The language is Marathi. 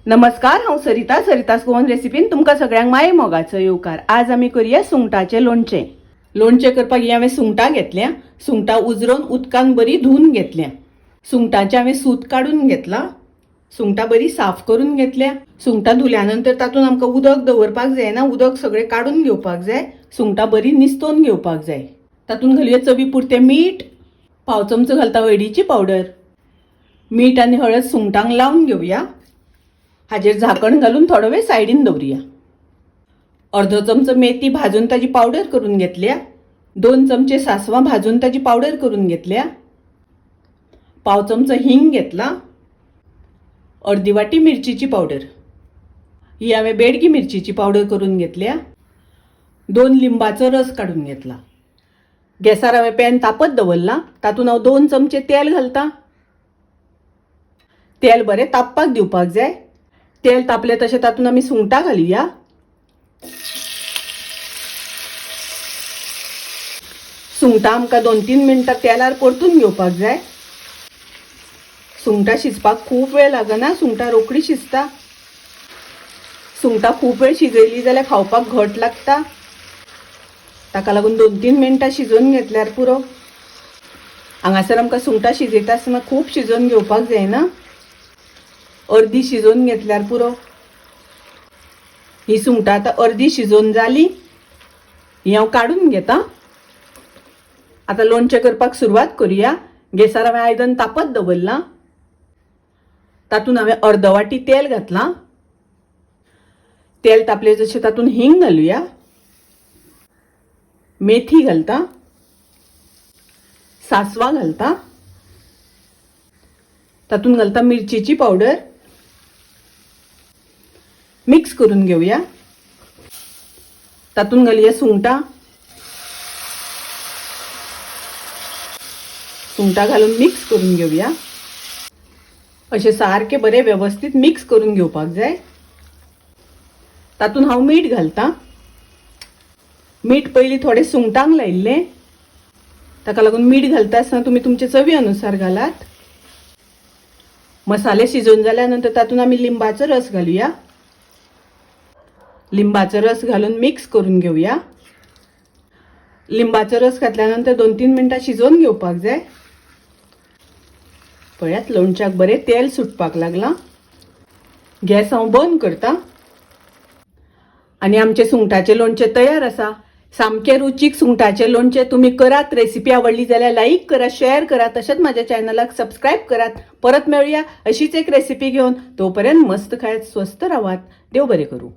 नमस्कार, हांव सरितास गोवन रेसिपीन तुमकां सगळ्यांक माये मोगाचो येवकार। आज आमी करूया सुंगटाचें लोणचें। लोणचें करपाक हांवें सुंगटां घेतल्या। सुंगटां उजरोवन उदकान बरी धुवन घेतल्या। सुंगटांचें हांवें सूत काडून घेतला। सुंगटां बरी साफ करून घेतल्या। सुंगटां धुल्या नंतर तातूंत आमकां उदक दवरपाक जायना, उदक सगळें काडून घेवपाक जाय। सुंगटां बरी निस्तोवन घेवपाक जाय। तातूंत घालुया चवी पुरतें मीठ, पाव चमचो घालता हळदीची पावडर। मीठ आनी हळद सुंगटांक लावन घेवया। हाजेर झाकण घालून थोडो वेळ सायडीन दवरुया। अर्धो चमचो मेथी भाजून ताजी पावडर करून घेतल्या। 2 चमचे सासवां भाजून ताजी पावडर करून घेतल्या। पाव चमचो हिंग घेतला। अर्धी वाटी मिरचीची पावडर, ही हांवें बेडगी मिरचीची पावडर करून घेतल्या। 2 लिंबाचो रस काढून घेतला। गॅसार हांवें पॅन तापत दवरला। तातूंत हांव 2 चमचे तेल घालता। तेल बरें तापपाक दिवपाक जाय। तेल तापले तशें तातूंत आमी सुंगटां घालुया। सुंगटां आमकां 2-3 मिनटां तेलार परतून घेवपाक जाय। सुंगटां शिजपाक खूब वेळ लागना, सुंगटां रोखडी शिजता। सुंगटां खूब वेळ शिजयली जाल्यार खावपाक घट लागता। ताका लागून 2-3 मिनटां शिजोवन घेतल्यार पुरो। हांगासर आमकां सुंगटां शिजयता आसतना खूब शिजोवन घेवपाक जायना, अर्दी शिजोवन घेतल्यार पुरो। ही सुंगटां आतां अर्दी शिजोवन जाली, ही हांव काडून घेता। आतां लोणचें करपाक सुरवात करुया। गॅसार हांवें आयदन तापत दवरलां। तातूंत हांवें अर्द वाटी तेल घातलां। तेल तापलें जशें तातूंत हिंग घालुया। मेथी घालता, सासवां घालता, तातूंत घालता मिरचीची पावडर। मिक्स करून घेवया। तातूंत घालुया सुंगटां। सुंगटां घालून मिक्स करून घेवया। अशें सारकें बरें वेवस्थीत मिक्स करून घेवपाक जाय। तातूंत हांव मीठ घालता। मीठ पयलीं थोडें सुंगटांक लायिल्लें, ताका लागून मीठ घालता आसतना तुमी तुमचे चवी अनुसार घालात। मसाले शिजोवन जाल्या नंतर तातूंत आमी लिंबाचो रस घालुया। लिंबाचो रस घालून मिक्स करून घेवया। लिंबाचो रस घातल्यानंतर 2-3 मिनटां शिजोवन घेवपाक जाय। पळयात, लोणच्याक बरें तेल सुटपाक लागलां। गॅस हांव बंद करता आनी आमचें सुंगटाचें लोणचें तयार आसा। सामकें रुचीक सुंगटाचें लोणचें तुमी करात। रेसिपी आवडली जाल्यार लाईक करा, शेअर करा, तशेंच म्हाज्या चॅनलाक सबस्क्राईब करात। परत मेळुया अशीच एक रेसिपी घेवन। तोपर्यंत मस्त खायत, स्वस्त रावात। देव बरें करूं।